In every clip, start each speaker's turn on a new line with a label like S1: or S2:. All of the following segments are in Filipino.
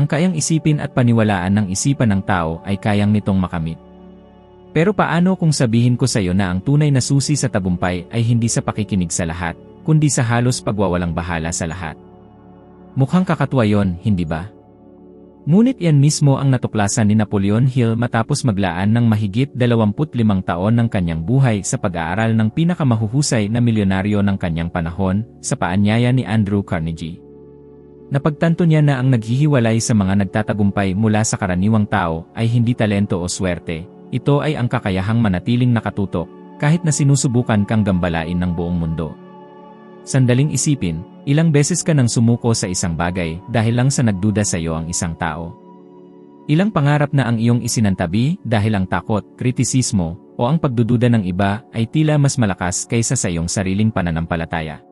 S1: Ang kayang isipin at paniwalaan ng isipan ng tao ay kayang nitong makamit. Pero paano kung sabihin ko sa iyo na ang tunay na susi sa tagumpay ay hindi sa pakikinig sa lahat, kundi sa halos pagwawalang bahala sa lahat? Mukhang kakatwa yon, hindi ba? Ngunit yan mismo ang natuklasan ni Napoleon Hill matapos maglaan ng mahigit 25 taon ng kanyang buhay sa pag-aaral ng pinakamahuhusay na milyonaryo ng kanyang panahon, sa paanyaya ni Andrew Carnegie. Napagtanto niya na ang naghihiwalay sa mga nagtatagumpay mula sa karaniwang tao ay hindi talento o swerte, ito ay ang kakayahang manatiling nakatutok, kahit na sinusubukan kang gambalain ng buong mundo. Sandaling isipin, ilang beses ka nang sumuko sa isang bagay dahil lang sa nagduda sa iyo ang isang tao? Ilang pangarap na ang iyong isinantabi dahil ang takot, kritisismo, o ang pagdududa ng iba ay tila mas malakas kaysa sa iyong sariling pananampalataya?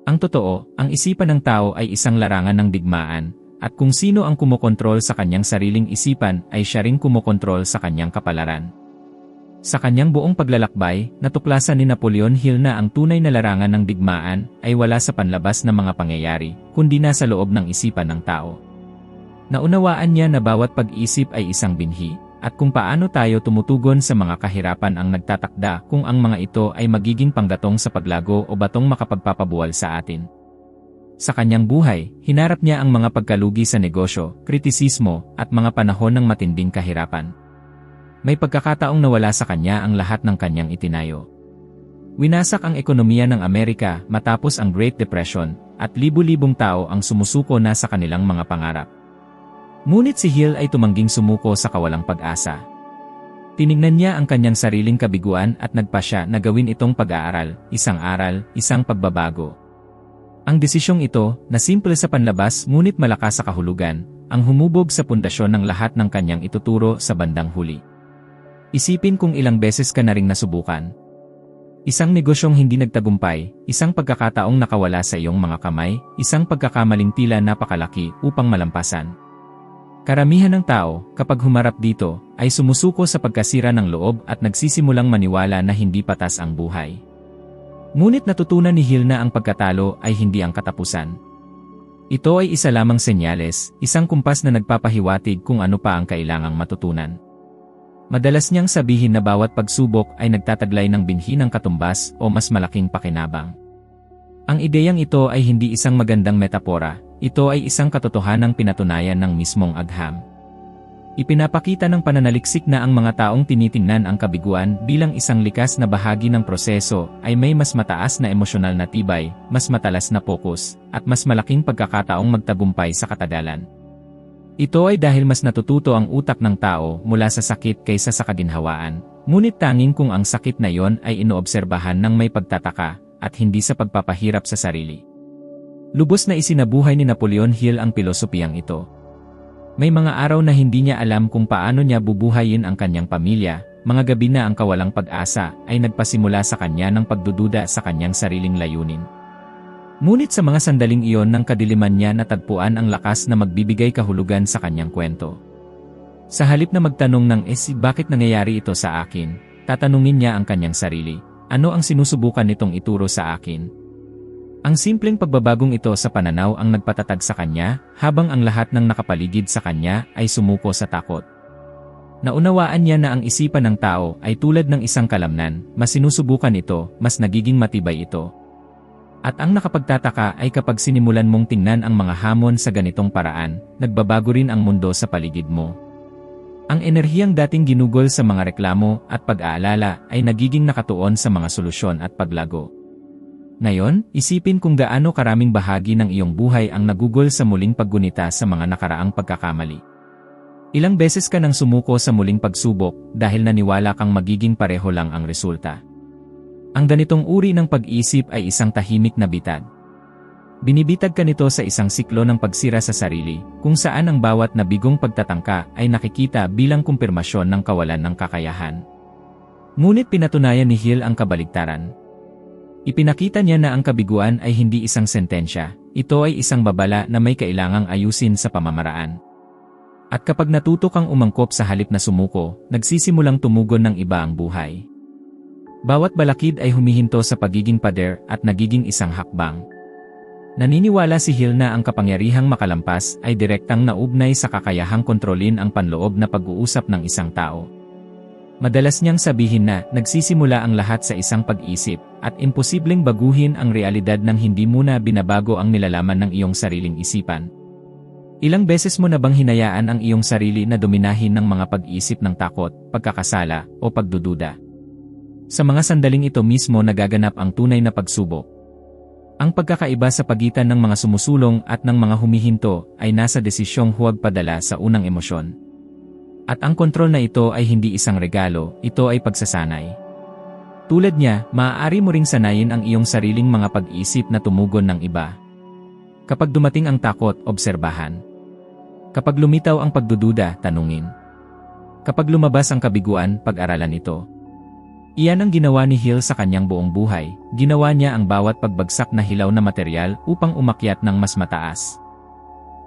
S1: Ang totoo, ang isipan ng tao ay isang larangan ng digmaan, at kung sino ang kumokontrol sa kanyang sariling isipan ay siya ring kumokontrol sa kanyang kapalaran. Sa kanyang buong paglalakbay, natuklasan ni Napoleon Hill na ang tunay na larangan ng digmaan ay wala sa panlabas na mga pangyayari, kundi nasa loob ng isipan ng tao. Naunawaan niya na bawat pag-isip ay isang binhi, at kung paano tayo tumutugon sa mga kahirapan ang nagtatakda kung ang mga ito ay magiging panggatong sa paglago o batong makapagpapabuwal sa atin. Sa kanyang buhay, hinarap niya ang mga pagkalugi sa negosyo, kritisismo, at mga panahon ng matinding kahirapan. May pagkakataong nawala sa kanya ang lahat ng kanyang itinayo. Winasak ang ekonomiya ng Amerika matapos ang Great Depression, at libu-libong tao ang sumusuko na sa kanilang mga pangarap. Ngunit si Hill ay tumangging sumuko sa kawalang pag-asa. Tinignan niya ang kanyang sariling kabiguan at nagpasya na gawin itong pag-aaral, isang pagbabago. Ang desisyong ito, na simple sa panlabas ngunit malakas sa kahulugan, ang humubog sa pundasyon ng lahat ng kanyang ituturo sa bandang huli. Isipin kung ilang beses ka na ring nasubukan. Isang negosyong hindi nagtagumpay, isang pagkakataong nakawala sa iyong mga kamay, isang pagkakamaling tila napakalaki upang malampasan. Karamihan ng tao, kapag humarap dito, ay sumusuko sa pagkasira ng loob at nagsisimulang maniwala na hindi patas ang buhay. Ngunit natutunan ni Hill na ang pagkatalo ay hindi ang katapusan. Ito ay isa lamang senyales, isang kumpas na nagpapahiwatig kung ano pa ang kailangang matutunan. Madalas niyang sabihin na bawat pagsubok ay nagtataglay ng binhi ng katumbas o mas malaking pakinabang. Ang ideyang ito ay hindi isang magandang metapora, ito ay isang katotohanang pinatunayan ng mismong agham. Ipinapakita ng pananaliksik na ang mga taong tinitingnan ang kabiguan bilang isang likas na bahagi ng proseso ay may mas mataas na emosyonal na tibay, mas matalas na pokus, at mas malaking pagkakataong magtagumpay sa katagalan. Ito ay dahil mas natututo ang utak ng tao mula sa sakit kaysa sa kaginhawaan, ngunit tanging kung ang sakit na yon ay inoobserbahan ng may pagtataka at hindi sa pagpapahirap sa sarili. Lubos na isinabuhay ni Napoleon Hill ang pilosopiyang ito. May mga araw na hindi niya alam kung paano niya bubuhayin ang kanyang pamilya, mga gabi na ang kawalang pag-asa ay nagpasimula sa kanya ng pagdududa sa kanyang sariling layunin. Ngunit sa mga sandaling iyon ng kadiliman niya natagpuan ang lakas na magbibigay kahulugan sa kanyang kwento. Sa halip na magtanong ng bakit nangyayari ito sa akin, tatanungin niya ang kanyang sarili, ano ang sinusubukan nitong ituro sa akin? Ang simpleng pagbabagong ito sa pananaw ang nagpatatag sa kanya, habang ang lahat ng nakapaligid sa kanya ay sumuko sa takot. Naunawaan niya na ang isipan ng tao ay tulad ng isang kalamnan, mas sinusubukan ito, mas nagiging matibay ito. At ang nakapagtataka ay kapag sinimulan mong tingnan ang mga hamon sa ganitong paraan, nagbabago rin ang mundo sa paligid mo. Ang enerhiyang dating ginugol sa mga reklamo at pag-aalala ay nagiging nakatuon sa mga solusyon at paglago. Ngayon, isipin kung gaano karaming bahagi ng iyong buhay ang nagugol sa muling paggunita sa mga nakaraang pagkakamali. Ilang beses ka nang sumuko sa muling pagsubok dahil naniwala kang magiging pareho lang ang resulta. Ang ganitong uri ng pag-isip ay isang tahimik na bitag. Binibitag ka nito sa isang siklo ng pagsira sa sarili, kung saan ang bawat nabigong pagtatangka ay nakikita bilang kumpirmasyon ng kawalan ng kakayahan. Ngunit pinatunayan ni Hill ang kabaligtaran. Ipinakita niya na ang kabiguan ay hindi isang sentensya, ito ay isang babala na may kailangang ayusin sa pamamaraan. At kapag natuto kang umangkop sa halip na sumuko, nagsisimulang tumugon ng iba ang buhay. Bawat balakid ay humihinto sa pagiging pader at nagiging isang hakbang. Naniniwala si Hill na ang kapangyarihang makalampas ay direktang naugnay sa kakayahang kontrolin ang panloob na pag-uusap ng isang tao. Madalas niyang sabihin na nagsisimula ang lahat sa isang pag-isip at imposibleng baguhin ang realidad nang hindi muna binabago ang nilalaman ng iyong sariling isipan. Ilang beses mo na bang hinayaan ang iyong sarili na dominahin ng mga pag-isip ng takot, pagkakasala, o pagdududa? Sa mga sandaling ito mismo nagaganap ang tunay na pagsubok. Ang pagkakaiba sa pagitan ng mga sumusulong at ng mga humihinto ay nasa desisyong huwag padala sa unang emosyon. At ang kontrol na ito ay hindi isang regalo, ito ay pagsasanay. Tulad niya, maaari mo ring sanayin ang iyong sariling mga pag-isip na tumugon ng iba. Kapag dumating ang takot, obserbahan. Kapag lumitaw ang pagdududa, tanungin. Kapag lumabas ang kabiguan, pag-aralan ito. Iyan ang ginawa ni Hill sa kanyang buong buhay, ginawa niya ang bawat pagbagsak na hilaw na materyal upang umakyat ng mas mataas.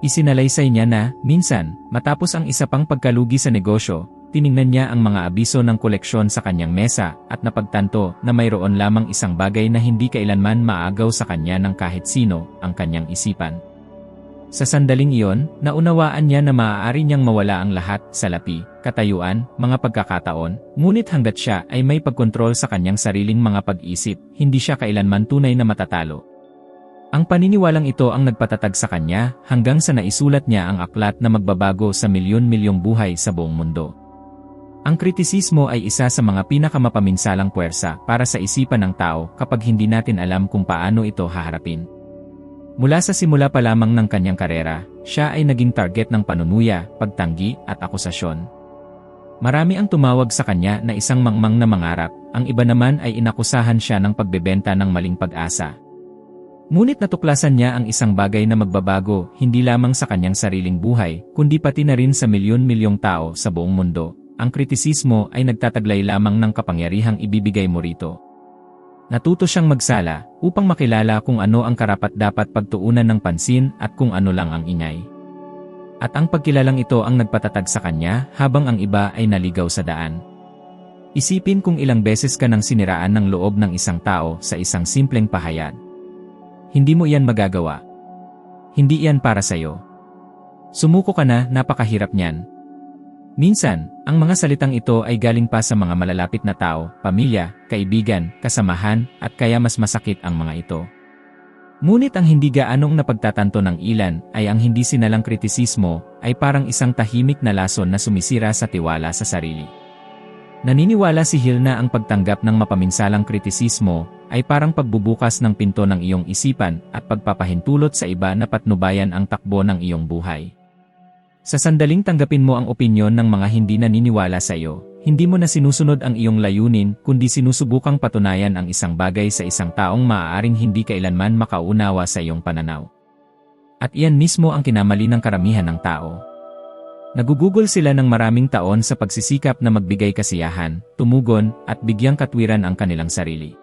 S1: Isinalaysay niya na, minsan, matapos ang isa pang pagkalugi sa negosyo, tiningnan niya ang mga abiso ng koleksyon sa kanyang mesa at napagtanto na mayroon lamang isang bagay na hindi kailanman maagaw sa kanya ng kahit sino, ang kanyang isipan. Sa sandaling iyon, naunawaan niya na maaari niyang mawala ang lahat, salapi, katayuan, mga pagkakataon, ngunit hanggat siya ay may pagkontrol sa kanyang sariling mga pag-isip, hindi siya kailanman tunay na matatalo. Ang paniniwalang ito ang nagpatatag sa kanya hanggang sa naisulat niya ang aklat na magbabago sa milyon-milyong buhay sa buong mundo. Ang kritisismo ay isa sa mga pinakamapaminsalang puwersa para sa isipan ng tao kapag hindi natin alam kung paano ito haharapin. Mula sa simula pa lamang ng kanyang karera, siya ay naging target ng panunuya, pagtanggi, at akusasyon. Marami ang tumawag sa kanya na isang mangmang na mangarap, ang iba naman ay inakusahan siya ng pagbebenta ng maling pag-asa. Ngunit natuklasan niya ang isang bagay na magbabago, hindi lamang sa kanyang sariling buhay, kundi pati na rin sa milyon-milyong tao sa buong mundo. Ang kritisismo ay nagtataglay lamang ng kapangyarihang ibibigay mo rito. Natuto siyang magsala upang makilala kung ano ang karapat-dapat pagtuunan ng pansin at kung ano lang ang ingay. At ang pagkilalang ito ang nagpatatag sa kanya habang ang iba ay naligaw sa daan. Isipin kung ilang beses ka nang siniraan ng loob ng isang tao sa isang simpleng pahayag. Hindi mo iyan magagawa. Hindi iyan para sa'yo. Sumuko ka na, napakahirap niyan. Minsan, ang mga salitang ito ay galing pa sa mga malalapit na tao, pamilya, kaibigan, kasamahan, at kaya mas masakit ang mga ito. Ngunit ang hindi gaanong napagtatanto ng ilan ay ang hindi sinalang kritisismo ay parang isang tahimik na lason na sumisira sa tiwala sa sarili. Naniniwala si Hill na ang pagtanggap ng mapaminsalang kritisismo ay parang pagbubukas ng pinto ng iyong isipan at pagpapahintulot sa iba na patnubayan ang takbo ng iyong buhay. Sa sandaling tanggapin mo ang opinyon ng mga hindi naniniwala sa iyo, hindi mo na sinusunod ang iyong layunin kundi sinusubukang patunayan ang isang bagay sa isang taong maaaring hindi kailanman makaunawa sa iyong pananaw. At iyan mismo ang kinamali ng karamihan ng tao. Nagugugol sila ng maraming taon sa pagsisikap na magbigay kasiyahan, tumugon, at bigyang katwiran ang kanilang sarili.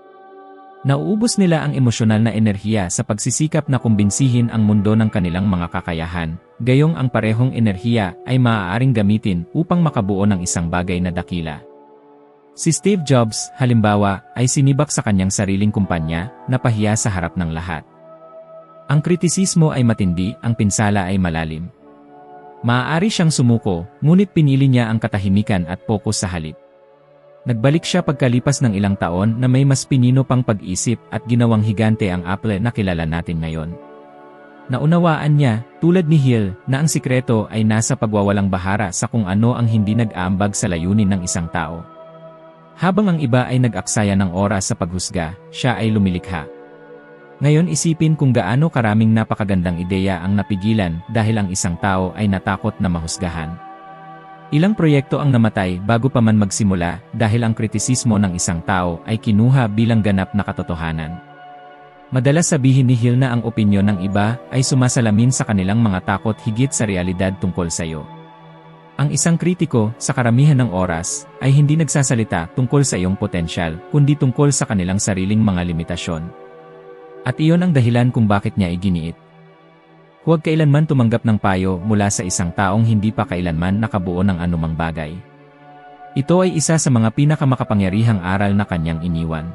S1: Nauubos nila ang emosyonal na enerhiya sa pagsisikap na kumbinsihin ang mundo ng kanilang mga kakayahan, gayong ang parehong enerhiya ay maaaring gamitin upang makabuo ng isang bagay na dakila. Si Steve Jobs, halimbawa, ay sinibak sa kanyang sariling kumpanya, napahiya sa harap ng lahat. Ang kritisismo ay matindi, ang pinsala ay malalim. Maaari siyang sumuko, ngunit pinili niya ang katahimikan at pokus sa halip. Nagbalik siya pagkalipas ng ilang taon na may mas pinino pang pag-isip at ginawang higante ang Apple na kilala natin ngayon. Naunawaan niya, tulad ni Hill, na ang sikreto ay nasa pagwawalang bahara sa kung ano ang hindi nag-aambag sa layunin ng isang tao. Habang ang iba ay nag-aksaya ng oras sa paghusga, siya ay lumilikha. Ngayon isipin kung gaano karaming napakagandang ideya ang napigilan dahil ang isang tao ay natakot na mahusgahan. Ilang proyekto ang namatay bago pa man magsimula dahil ang kritisismo ng isang tao ay kinuha bilang ganap na katotohanan. Madalas sabihin ni Hill na ang opinyon ng iba ay sumasalamin sa kanilang mga takot higit sa realidad tungkol sa iyo. Ang isang kritiko, sa karamihan ng oras, ay hindi nagsasalita tungkol sa iyong potensyal, kundi tungkol sa kanilang sariling mga limitasyon. At iyon ang dahilan kung bakit niya iginiit. Huwag kailanman tumanggap ng payo mula sa isang taong hindi pa kailanman nakabuo ng anumang bagay. Ito ay isa sa mga pinakamakapangyarihang aral na kanyang iniwan.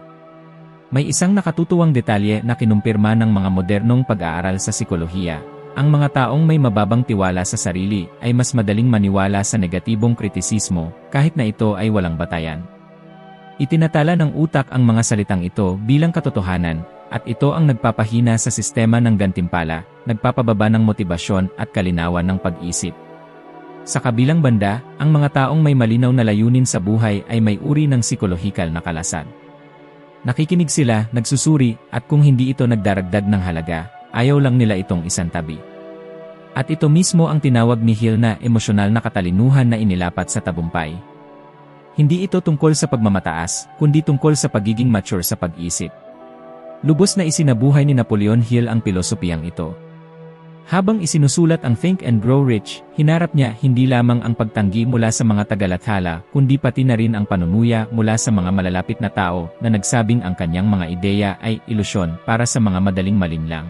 S1: May isang nakatutuwang detalye na kinumpirma ng mga modernong pag-aaral sa psikolohiya. Ang mga taong may mababang tiwala sa sarili ay mas madaling maniwala sa negatibong kritisismo kahit na ito ay walang batayan. Itinatala ng utak ang mga salitang ito bilang katotohanan, at ito ang nagpapahina sa sistema ng gantimpala, nagpapababa ng motibasyon at kalinawan ng pag-isip. Sa kabilang banda, ang mga taong may malinaw na layunin sa buhay ay may uri ng psikolohikal na kalasag. Nakikinig sila, nagsusuri, at kung hindi ito nagdaragdag ng halaga, ayaw lang nila itong isantabi. At ito mismo ang tinawag ni Hill na emosyonal na katalinuhan na inilapat sa tabumpay. Hindi ito tungkol sa pagmamataas, kundi tungkol sa pagiging mature sa pag-isip. Lubos na isinabuhay ni Napoleon Hill ang pilosopiyang ito. Habang isinusulat ang Think and Grow Rich, hinarap niya hindi lamang ang pagtanggi mula sa mga tagalathala, kundi pati na rin ang panunuya mula sa mga malalapit na tao na nagsabing ang kanyang mga ideya ay ilusyon para sa mga madaling malinlang.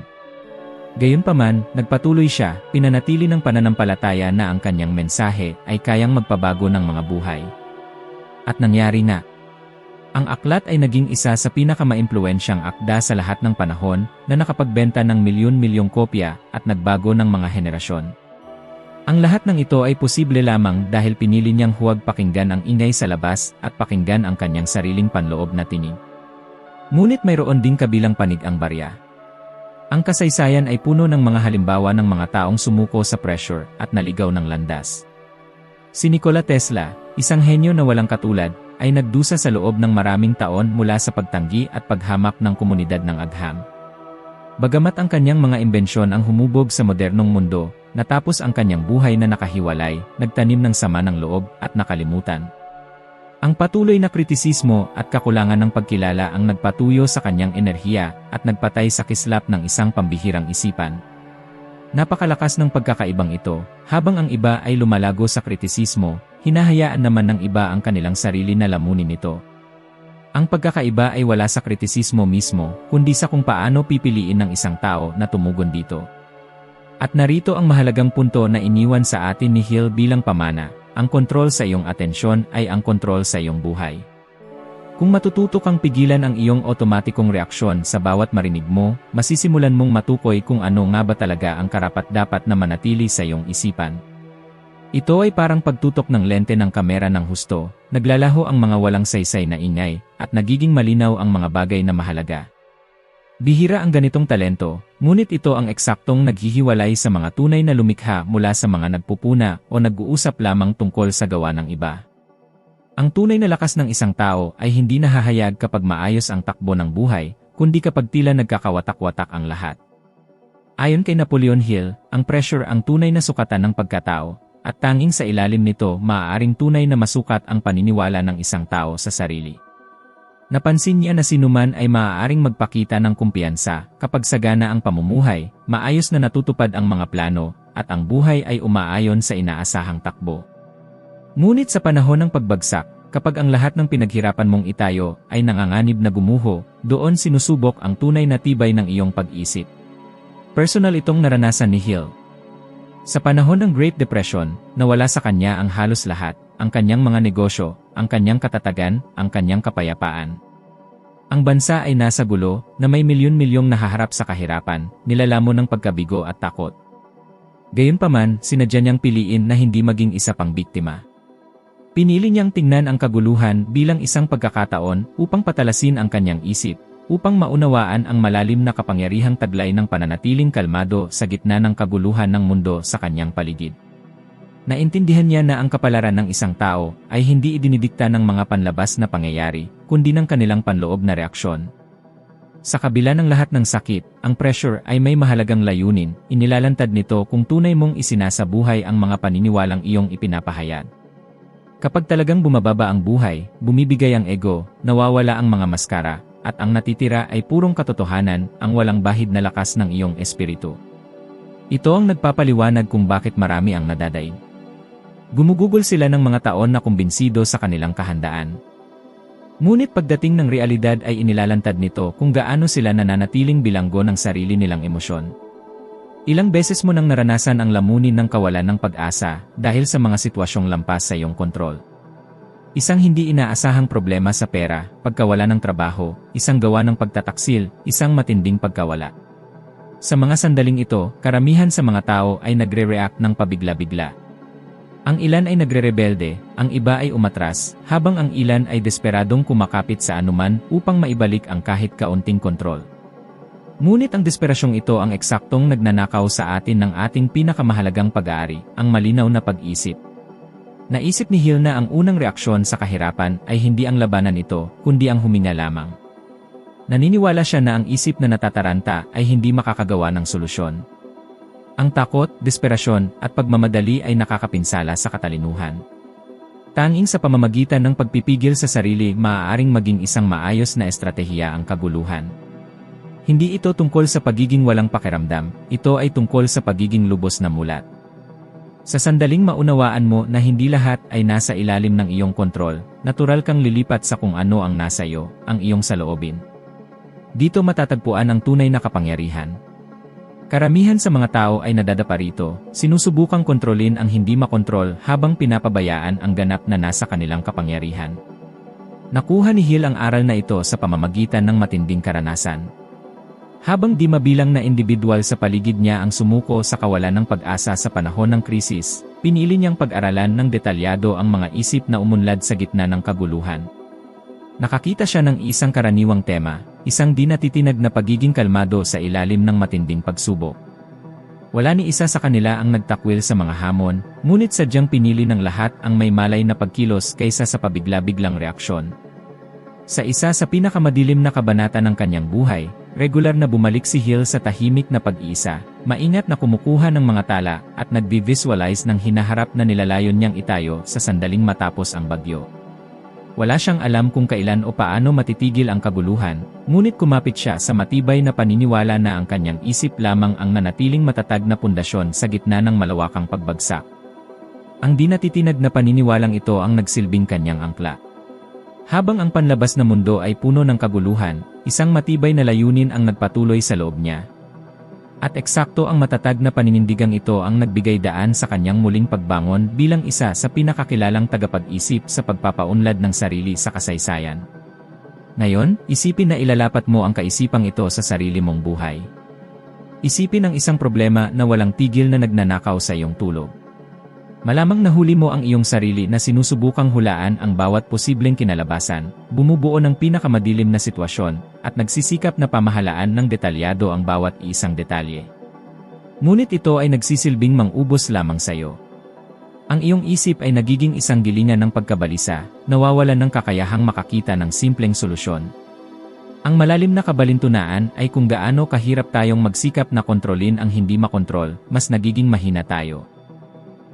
S1: Gayunpaman, nagpatuloy siya, pinanatili ng pananampalataya na ang kanyang mensahe ay kayang magpabago ng mga buhay. At nangyari na. Ang aklat ay naging isa sa pinakamaimpluwensyang akda sa lahat ng panahon na nakapagbenta ng milyon-milyong kopya at nagbago ng mga henerasyon. Ang lahat ng ito ay posible lamang dahil pinili niyang huwag pakinggan ang ingay sa labas at pakinggan ang kanyang sariling panloob na tinig. Ngunit mayroon ding kabilang panig ang barya. Ang kasaysayan ay puno ng mga halimbawa ng mga taong sumuko sa pressure at naligaw ng landas. Si Nikola Tesla, isang henyo na walang katulad, ay nagdusa sa loob ng maraming taon mula sa pagtanggi at paghamak ng komunidad ng agham. Bagamat ang kanyang mga imbensyon ang humubog sa modernong mundo, natapos ang kanyang buhay na nakahiwalay, nagtanim ng sama ng loob at nakalimutan. Ang patuloy na kritisismo at kakulangan ng pagkilala ang nagpatuyo sa kanyang enerhiya at nagpatay sa kislap ng isang pambihirang isipan. Napakalakas ng pagkakaibang ito, habang ang iba ay lumalago sa kritisismo, hinahayaan naman ng iba ang kanilang sarili na lamunin nito. Ang pagkakaiba ay wala sa kritisismo mismo, kundi sa kung paano pipiliin ng isang tao na tumugon dito. At narito ang mahalagang punto na iniwan sa atin ni Hill bilang pamana, ang kontrol sa iyong atensyon ay ang kontrol sa iyong buhay. Kung matututo kang pigilan ang iyong otomatikong reaksyon sa bawat marinig mo, masisimulan mong matukoy kung ano nga ba talaga ang karapat-dapat na manatili sa iyong isipan. Ito ay parang pagtutok ng lente ng kamera ng husto, naglalaho ang mga walang saysay na ingay, at nagiging malinaw ang mga bagay na mahalaga. Bihira ang ganitong talento, ngunit ito ang eksaktong naghihiwalay sa mga tunay na lumikha mula sa mga nagpupuna o nag-uusap lamang tungkol sa gawa ng iba. Ang tunay na lakas ng isang tao ay hindi nahahayag kapag maayos ang takbo ng buhay, kundi kapag tila nagkakawatak-watak ang lahat. Ayon kay Napoleon Hill, ang pressure ang tunay na sukatan ng pagkatao, at tanging sa ilalim nito maaaring tunay na masukat ang paniniwala ng isang tao sa sarili. Napansin niya na sinuman ay maaaring magpakita ng kumpiyansa kapag sagana ang pamumuhay, maayos na natutupad ang mga plano, at ang buhay ay umaayon sa inaasahang takbo. Ngunit sa panahon ng pagbagsak, kapag ang lahat ng pinaghirapan mong itayo ay nanganganib na gumuho, doon sinusubok ang tunay na tibay ng iyong pag-isip. Personal itong naranasan ni Hill. Sa panahon ng Great Depression, nawala sa kanya ang halos lahat, ang kanyang mga negosyo, ang kanyang katatagan, ang kanyang kapayapaan. Ang bansa ay nasa gulo, na may milyon-milyong nahaharap sa kahirapan, nilalamon ng pagkabigo at takot. Gayunpaman, sinadya niyang piliin na hindi maging isa pang biktima. Pinili niyang tingnan ang kaguluhan bilang isang pagkakataon upang patalasin ang kanyang isip, upang maunawaan ang malalim na kapangyarihang taglay ng pananatiling kalmado sa gitna ng kaguluhan ng mundo sa kanyang paligid. Naintindihan niya na ang kapalaran ng isang tao ay hindi idinidikta ng mga panlabas na pangyayari, kundi ng kanilang panloob na reaksyon. Sa kabila ng lahat ng sakit, ang pressure ay may mahalagang layunin, inilalantad nito kung tunay mong isinasabuhay ang mga paniniwalang iyong ipinapahayag. Kapag talagang bumababa ang buhay, bumibigay ang ego, nawawala ang mga maskara, at ang natitira ay purong katotohanan, ang walang bahid na lakas ng iyong espiritu. Ito ang nagpapaliwanag kung bakit marami ang nadadaig. Gumugugol sila ng mga taon na kumbinsido sa kanilang kahandaan. Ngunit pagdating ng realidad ay inilalantad nito kung gaano sila nananatiling bilanggo ng sarili nilang emosyon. Ilang beses mo nang naranasan ang lamunin ng kawalan ng pag-asa dahil sa mga sitwasyong lampas sa iyong kontrol. Isang hindi inaasahang problema sa pera, pagkawala ng trabaho, isang gawa ng pagtataksil, isang matinding pagkawala. Sa mga sandaling ito, karamihan sa mga tao ay nagre-react ng pabigla-bigla. Ang ilan ay nagre-rebelde, ang iba ay umatras, habang ang ilan ay desperadong kumakapit sa anuman upang maibalik ang kahit kaunting kontrol. Ngunit ang desperasyong ito ang eksaktong nagnanakaw sa atin ng ating pinakamahalagang pag-aari, ang malinaw na pag-isip. Naisip ni Hill na ang unang reaksyon sa kahirapan ay hindi ang labanan ito, kundi ang huminga lamang. Naniniwala siya na ang isip na natataranta ay hindi makakagawa ng solusyon. Ang takot, desperasyon, at pagmamadali ay nakakapinsala sa katalinuhan. Tanging sa pamamagitan ng pagpipigil sa sarili maaaring maging isang maayos na estratehiya ang kaguluhan. Hindi ito tungkol sa pagiging walang pakiramdam, ito ay tungkol sa pagiging lubos na mulat. Sa sandaling maunawaan mo na hindi lahat ay nasa ilalim ng iyong kontrol, natural kang lilipat sa kung ano ang nasa iyo, ang iyong saloobin. Dito matatagpuan ang tunay na kapangyarihan. Karamihan sa mga tao ay nadadapa rito, sinusubukang kontrolin ang hindi makontrol habang pinapabayaan ang ganap na nasa kanilang kapangyarihan. Nakuha ni Hill ang aral na ito sa pamamagitan ng matinding karanasan. Habang di mabilang na individual sa paligid niya ang sumuko sa kawalan ng pag-asa sa panahon ng krisis, pinili niyang pag-aralan ng detalyado ang mga isip na umunlad sa gitna ng kaguluhan. Nakakita siya ng isang karaniwang tema, isang di natitinag na pagiging kalmado sa ilalim ng matinding pagsubok. Wala ni isa sa kanila ang nagtakwil sa mga hamon, ngunit sadyang pinili ng lahat ang may malay na pagkilos kaysa sa pabigla-biglang reaksyon. Sa isa sa pinakamadilim na kabanata ng kanyang buhay, regular na bumalik si Hill sa tahimik na pag-iisa, maingat na kumukuha ng mga tala at nagbi-visualize ng hinaharap na nilalayon niyang itayo sa sandaling matapos ang bagyo. Wala siyang alam kung kailan o paano matitigil ang kaguluhan, ngunit kumapit siya sa matibay na paniniwala na ang kanyang isip lamang ang nanatiling matatag na pundasyon sa gitna ng malawakang pagbagsak. Ang di natitinag na paniniwalang ito ang nagsilbing kanyang angkla. Habang ang panlabas na mundo ay puno ng kaguluhan, isang matibay na layunin ang nagpatuloy sa loob niya. At eksakto ang matatag na paninindigang ito ang nagbigay daan sa kanyang muling pagbangon bilang isa sa pinakakilalang tagapag-isip sa pagpapaunlad ng sarili sa kasaysayan. Ngayon, isipin na ilalapat mo ang kaisipang ito sa sarili mong buhay. Isipin ang isang problema na walang tigil na nagnanakaw sa iyong tulog. Malamang nahuli mo ang iyong sarili na sinusubukang hulaan ang bawat posibleng kinalabasan, bumubuo ng pinakamadilim na sitwasyon, at nagsisikap na pamahalaan ng detalyado ang bawat isang detalye. Ngunit ito ay nagsisilbing mangubos lamang sa iyo. Ang iyong isip ay nagiging isang gilingan ng pagkabalisa, nawawalan ng kakayahang makakita ng simpleng solusyon. Ang malalim na kabalintunaan ay kung gaano kahirap tayong magsikap na kontrolin ang hindi makontrol, mas nagiging mahina tayo.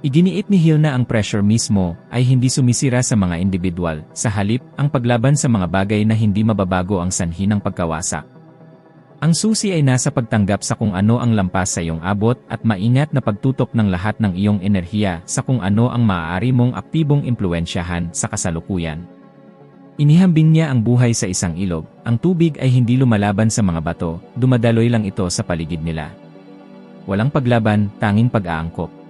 S1: Iginiit ni Hill na ang pressure mismo ay hindi sumisira sa mga individual, sa halip, ang paglaban sa mga bagay na hindi mababago ang sanhi ng pagkawasak. Ang susi ay nasa pagtanggap sa kung ano ang lampas sa iyong abot at maingat na pagtutok ng lahat ng iyong enerhiya sa kung ano ang maaari mong aktibong impluwensyahan sa kasalukuyan. Inihambing niya ang buhay sa isang ilog, ang tubig ay hindi lumalaban sa mga bato, dumadaloy lang ito sa paligid nila. Walang paglaban, tanging pag-aangkop.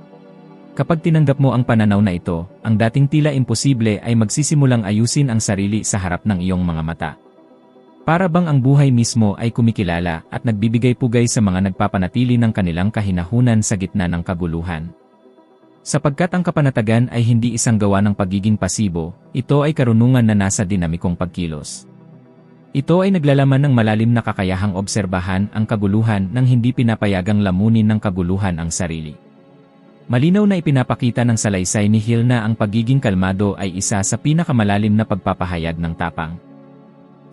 S1: Kapag tinanggap mo ang pananaw na ito, ang dating tila imposible ay magsisimulang ayusin ang sarili sa harap ng iyong mga mata. Para bang ang buhay mismo ay kumikilala at nagbibigay pugay sa mga nagpapanatili ng kanilang kahinahunan sa gitna ng kaguluhan. Sapagkat ang kapanatagan ay hindi isang gawa ng pagiging pasibo, ito ay karunungan na nasa dinamikong pagkilos. Ito ay naglalaman ng malalim na kakayahang obserbahan ang kaguluhan nang hindi pinapayagang lamunin ng kaguluhan ang sarili. Malinaw na ipinapakita ng salaysay ni Hill na ang pagiging kalmado ay isa sa pinakamalalim na pagpapahayag ng tapang.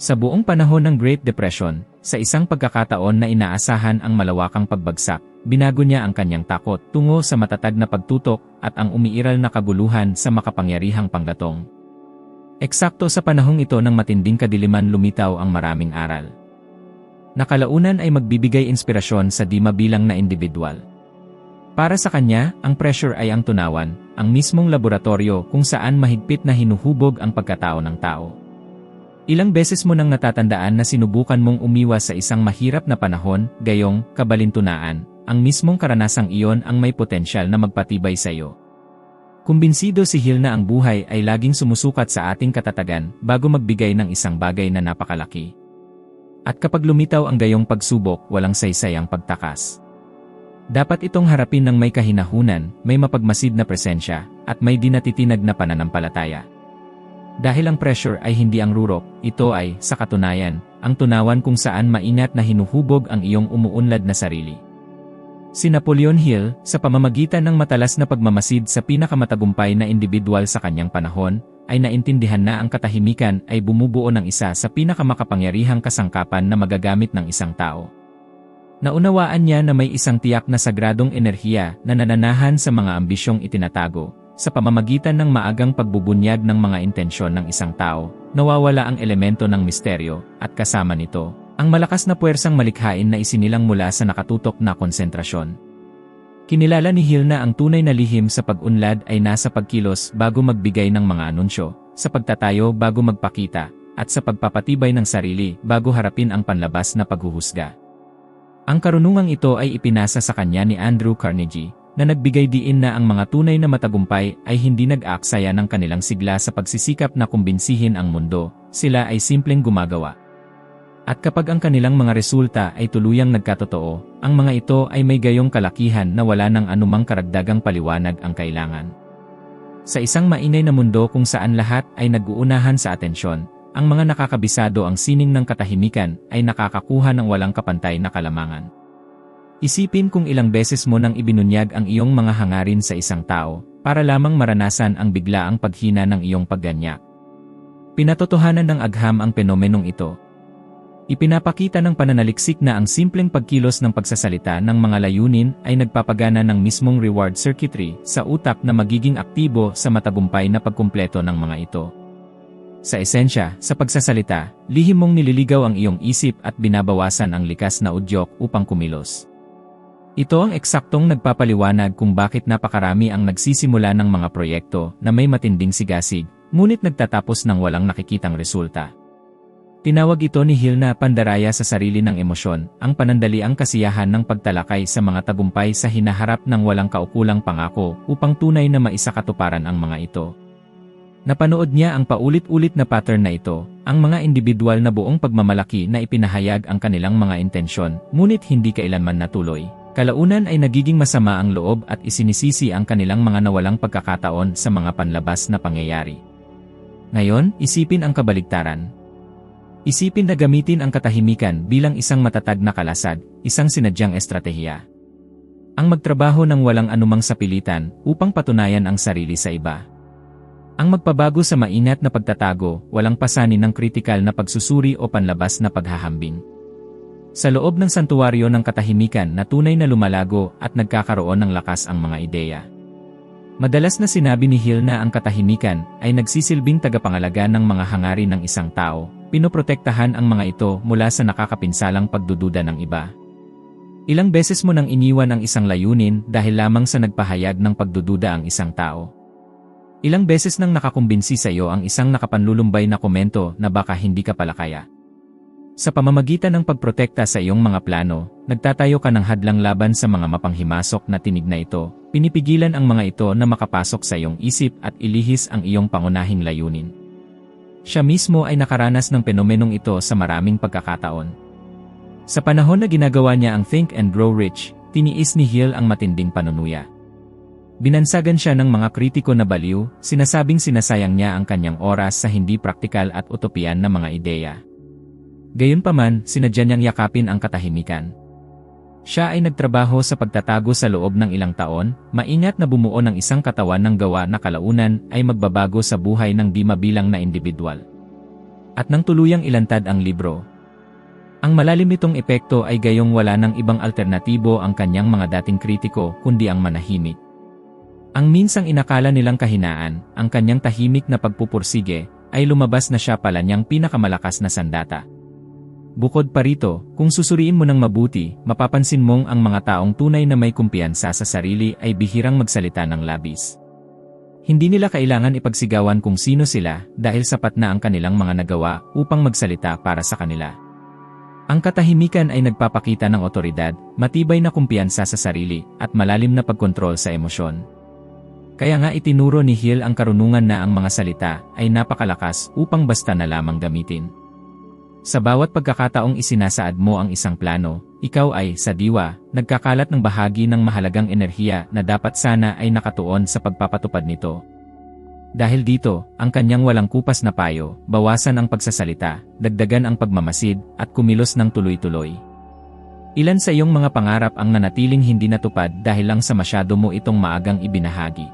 S1: Sa buong panahon ng Great Depression, sa isang pagkakataon na inaasahan ang malawakang pagbagsak, binago niya ang kanyang takot tungo sa matatag na pagtutok at ang umiiral na kaguluhan sa makapangyarihang panggatong. Eksakto sa panahong ito ng matinding kadiliman lumitaw ang maraming aral. Nakalaunan ay magbibigay inspirasyon sa di mabilang na individual. Para sa kanya, ang pressure ay ang tunawan, ang mismong laboratorio kung saan mahigpit na hinuhubog ang pagkatao ng tao. Ilang beses mo nang natatandaan na sinubukan mong umiwas sa isang mahirap na panahon, gayong kabalintunaan, ang mismong karanasang iyon ang may potensyal na magpatibay sa iyo. Kumbinsido si Hill na ang buhay ay laging sumusukat sa ating katatagan bago magbigay ng isang bagay na napakalaki. At kapag lumitaw ang gayong pagsubok, walang saysay ang pagtakas. Dapat itong harapin ng may kahinahunan, may mapagmasid na presensya, at may dinatitinag na pananampalataya. Dahil ang pressure ay hindi ang rurok, ito ay, sa katunayan, ang tunawan kung saan maingat na hinuhubog ang iyong umuunlad na sarili. Si Napoleon Hill, sa pamamagitan ng matalas na pagmamasid sa pinakamatagumpay na individual sa kanyang panahon, ay naintindihan na ang katahimikan ay bumubuo ng isa sa pinakamakapangyarihang kasangkapan na magagamit ng isang tao. Naunawaan niya na may isang tiyak na sagradong enerhiya na nananahan sa mga ambisyong itinatago, sa pamamagitan ng maagang pagbubunyag ng mga intensyon ng isang tao, nawawala ang elemento ng misteryo, at kasama nito, ang malakas na puwersang malikhain na isinilang mula sa nakatutok na konsentrasyon. Kinilala ni Hill na ang tunay na lihim sa pag-unlad ay nasa pagkilos bago magbigay ng mga anunsyo, sa pagtatayo bago magpakita, at sa pagpapatibay ng sarili bago harapin ang panlabas na paghuhusga. Ang karunungang ito ay ipinasa sa kanya ni Andrew Carnegie, na nagbigay diin na ang mga tunay na matagumpay ay hindi nag-aaksaya ng kanilang sigla sa pagsisikap na kumbinsihin ang mundo, sila ay simpleng gumagawa. At kapag ang kanilang mga resulta ay tuluyang nagkatotoo, ang mga ito ay may gayong kalakihan na wala ng anumang karagdagang paliwanag ang kailangan. Sa isang mainay na mundo kung saan lahat ay nag-uunahan sa atensyon, ang mga nakakabisado ang sining ng katahimikan ay nakakakuha ng walang kapantay na kalamangan. Isipin kung ilang beses mo nang ibinunyag ang iyong mga hangarin sa isang tao, para lamang maranasan ang biglaang paghina ng iyong pagganyak. Pinatotohanan ng agham ang fenomenong ito. Ipinapakita ng pananaliksik na ang simpleng pagkilos ng pagsasalita ng mga layunin ay nagpapagana ng mismong reward circuitry sa utak na magiging aktibo sa matagumpay na pagkumpleto ng mga ito. Sa esensya, sa pagsasalita, lihim mong nililigaw ang iyong isip at binabawasan ang likas na udyok upang kumilos. Ito ang eksaktong nagpapaliwanag kung bakit napakarami ang nagsisimula ng mga proyekto na may matinding sigasig, ngunit nagtatapos ng walang nakikitang resulta. Tinawag ito ni Hill na pandaraya sa sarili ng emosyon, ang panandaliang kasiyahan ng pagtalakay sa mga tagumpay sa hinaharap ng walang kaukulang pangako upang tunay na maisakatuparan ang mga ito. Napanood niya ang paulit-ulit na pattern na ito, ang mga individual na buong pagmamalaki na ipinahayag ang kanilang mga intensyon, ngunit hindi kailanman natuloy. Kalaunan ay nagiging masama ang loob at isinisisi ang kanilang mga nawalang pagkakataon sa mga panlabas na pangyayari. Ngayon, isipin ang kabaligtaran. Isipin na gamitin ang katahimikan bilang isang matatag na kalasag, isang sinadyang estratehiya. Ang magtrabaho ng walang anumang sapilitan upang patunayan ang sarili sa iba. Ang magpabago sa maingat na pagtatago, walang pasanin ng kritikal na pagsusuri o panlabas na paghahambing. Sa loob ng santuwaryo ng katahimikan na tunay na lumalago at nagkakaroon ng lakas ang mga ideya. Madalas na sinabi ni Hill na ang katahimikan ay nagsisilbing tagapangalaga ng mga hangarin ng isang tao, pinoprotektahan ang mga ito mula sa nakakapinsalang pagdududa ng iba. Ilang beses mo nang iniwan ang isang layunin dahil lamang sa nagpahayag ng pagdududa ang isang tao. Ilang beses nang nakakumbinsi sa iyo ang isang nakapanlulumbay na komento na baka hindi ka pala kaya. Sa pamamagitan ng pagprotekta sa iyong mga plano, nagtatayo ka ng hadlang laban sa mga mapanghimasok na tinig na ito, pinipigilan ang mga ito na makapasok sa iyong isip at ilihis ang iyong pangunahing layunin. Siya mismo ay nakaranas ng fenomenong ito sa maraming pagkakataon. Sa panahon na ginagawa niya ang Think and Grow Rich, tiniis ni Hill ang matinding panunuya. Binansagan siya ng mga kritiko na baliw, sinasabing sinasayang niya ang kanyang oras sa hindi praktikal at utopian na mga ideya. Gayunpaman, sinadya niyang yakapin ang katahimikan. Siya ay nagtrabaho sa pagtatago sa loob ng ilang taon, maingat na bumuo ng isang katawan ng gawa na kalaunan ay magbabago sa buhay ng di mabilang na individual. At nang tuluyang ilantad ang libro, ang malalim nitong epekto ay gayong wala ng ibang alternatibo ang kanyang mga dating kritiko kundi ang manahimik. Ang minsang inakala nilang kahinaan, ang kanyang tahimik na pagpupursige, ay lumabas na siya pala niyang pinakamalakas na sandata. Bukod pa rito, kung susuriin mo ng mabuti, mapapansin mong ang mga taong tunay na may kumpiyansa sa sarili ay bihirang magsalita ng labis. Hindi nila kailangan ipagsigawan kung sino sila dahil sapat na ang kanilang mga nagawa upang magsalita para sa kanila. Ang katahimikan ay nagpapakita ng otoridad, matibay na kumpiyansa sa sarili, at malalim na pagkontrol sa emosyon. Kaya nga itinuro ni Hill ang karunungan na ang mga salita ay napakalakas upang basta na lamang gamitin. Sa bawat pagkakataong isinasaad mo ang isang plano, ikaw ay, sa diwa, nagkakalat ng bahagi ng mahalagang enerhiya na dapat sana ay nakatuon sa pagpapatupad nito. Dahil dito, ang kanyang walang kupas na payo, bawasan ang pagsasalita, dagdagan ang pagmamasid, at kumilos ng tuloy-tuloy. Ilan sa iyong mga pangarap ang nanatiling hindi natupad dahil lang sa masyado mo itong maagang ibinahagi?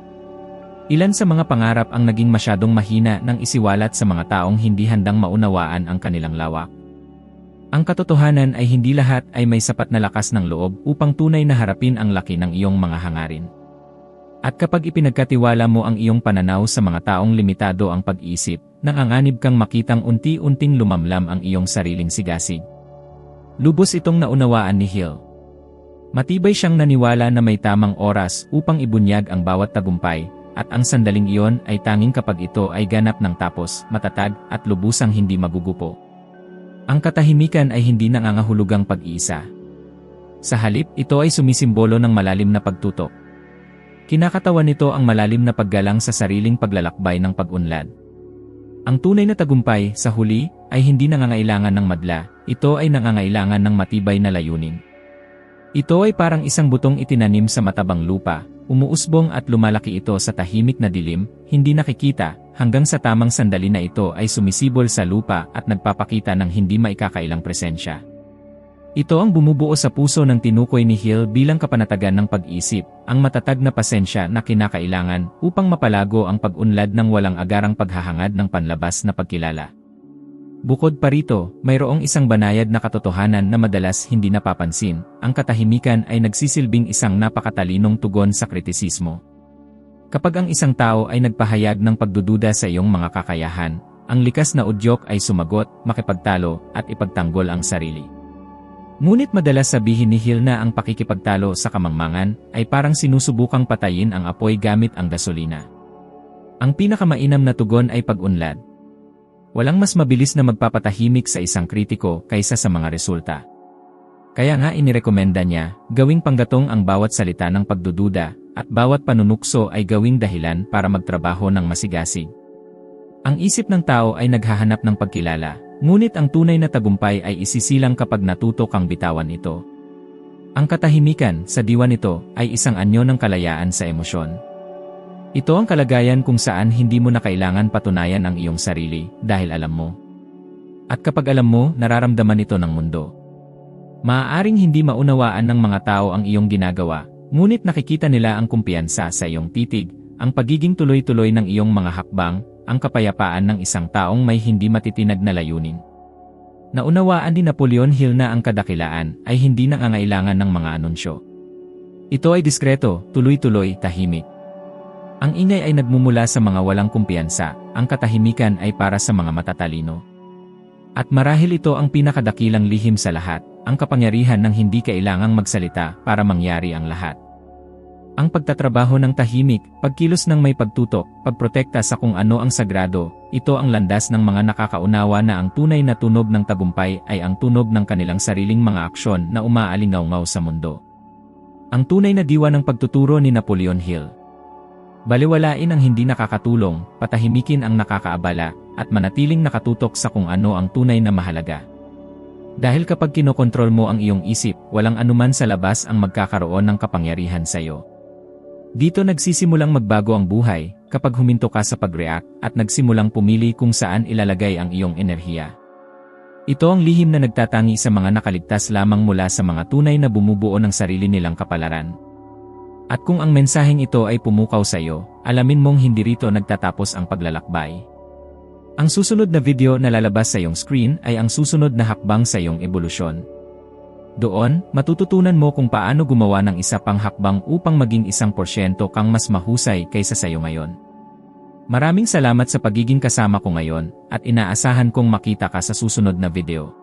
S1: Ilan sa mga pangarap ang naging masyadong mahina nang isiwalat sa mga taong hindi handang maunawaan ang kanilang lawak? Ang katotohanan ay hindi lahat ay may sapat na lakas ng loob upang tunay na harapin ang laki ng iyong mga hangarin. At kapag ipinagkatiwala mo ang iyong pananaw sa mga taong limitado ang pag-isip, nanganganib kang makitang unti-unting lumamlam ang iyong sariling sigasig. Lubos itong naunawaan ni Hill. Matibay siyang naniwala na may tamang oras upang ibunyag ang bawat tagumpay, at ang sandaling iyon ay tanging kapag ito ay ganap ng tapos, matatag, at lubusang hindi magugupo. Ang katahimikan ay hindi nangangahulugang pag-iisa. Sa halip, ito ay sumisimbolo ng malalim na pagtutok. Kinakatawan nito ang malalim na paggalang sa sariling paglalakbay ng pag-unlad. Ang tunay na tagumpay, sa huli, ay hindi nangangailangan ng madla, ito ay nangangailangan ng matibay na layunin. Ito ay parang isang butong itinanim sa matabang lupa, umuusbong at lumalaki ito sa tahimik na dilim, hindi nakikita, hanggang sa tamang sandali na ito ay sumisibol sa lupa at nagpapakita ng hindi maikakailang presensya. Ito ang bumubuo sa puso ng tinukoy ni Hill bilang kapanatagan ng pag-isip, ang matatag na pasensya na kinakailangan upang mapalago ang pag-unlad ng walang agarang paghahangad ng panlabas na pagkilala. Bukod pa rito, mayroong isang banayad na katotohanan na madalas hindi napapansin, ang katahimikan ay nagsisilbing isang napakatalinong tugon sa kritisismo. Kapag ang isang tao ay nagpahayag ng pagdududa sa iyong mga kakayahan, ang likas na udyok ay sumagot, makipagtalo, at ipagtanggol ang sarili. Ngunit madalas sabihin ni Hill na ang pakikipagtalo sa kamangmangan ay parang sinusubukang patayin ang apoy gamit ang gasolina. Ang pinakamainam na tugon ay pag-unlad. Walang mas mabilis na magpapatahimik sa isang kritiko kaysa sa mga resulta. Kaya nga inirekomenda niya, gawing panggatong ang bawat salita ng pagdududa, at bawat panunukso ay gawing dahilan para magtrabaho ng masigasig. Ang isip ng tao ay naghahanap ng pagkilala, ngunit ang tunay na tagumpay ay isisilang kapag natuto kang bitawan ito. Ang katahimikan, sa diwa nito, ay isang anyo ng kalayaan sa emosyon. Ito ang kalagayan kung saan hindi mo na kailangan patunayan ang iyong sarili, dahil alam mo. At kapag alam mo, nararamdaman ito ng mundo. Maaaring hindi maunawaan ng mga tao ang iyong ginagawa, ngunit nakikita nila ang kumpiyansa sa iyong titig, ang pagiging tuloy-tuloy ng iyong mga hakbang, ang kapayapaan ng isang taong may hindi matitinag na layunin. Naunawaan ni Napoleon Hill na ang kadakilaan ay hindi nangangailangan ng mga anunsyo. Ito ay diskreto, tuloy-tuloy, tahimik. Ang ingay ay nagmumula sa mga walang kumpiyansa, ang katahimikan ay para sa mga matatalino. At marahil ito ang pinakadakilang lihim sa lahat, ang kapangyarihan ng hindi kailangang magsalita para mangyari ang lahat. Ang pagtatrabaho ng tahimik, pagkilos ng may pagtutok, pagprotekta sa kung ano ang sagrado, ito ang landas ng mga nakakaunawa na ang tunay na tunog ng tagumpay ay ang tunog ng kanilang sariling mga aksyon na umaalingaw-ngaw sa mundo. Ang tunay na diwa ng pagtuturo ni Napoleon Hill. Baliwalain ang hindi nakakatulong, patahimikin ang nakakaabala, at manatiling nakatutok sa kung ano ang tunay na mahalaga. Dahil kapag kinokontrol mo ang iyong isip, walang anuman sa labas ang magkakaroon ng kapangyarihan sa iyo. Dito nagsisimulang magbago ang buhay, kapag huminto ka sa pag-react, at nagsimulang pumili kung saan ilalagay ang iyong enerhiya. Ito ang lihim na nagtatangi sa mga nakaligtas lamang mula sa mga tunay na bumubuo ng sarili nilang kapalaran. At kung ang mensaheng ito ay pumukaw sa iyo, alamin mong hindi rito nagtatapos ang paglalakbay. Ang susunod na video na lalabas sa iyong screen ay ang susunod na hakbang sa iyong ebolusyon. Doon, matututunan mo kung paano gumawa ng isa pang hakbang upang maging 1% kang mas mahusay kaysa sa iyo ngayon. Maraming salamat sa pagiging kasama ko ngayon, at inaasahan kong makita ka sa susunod na video.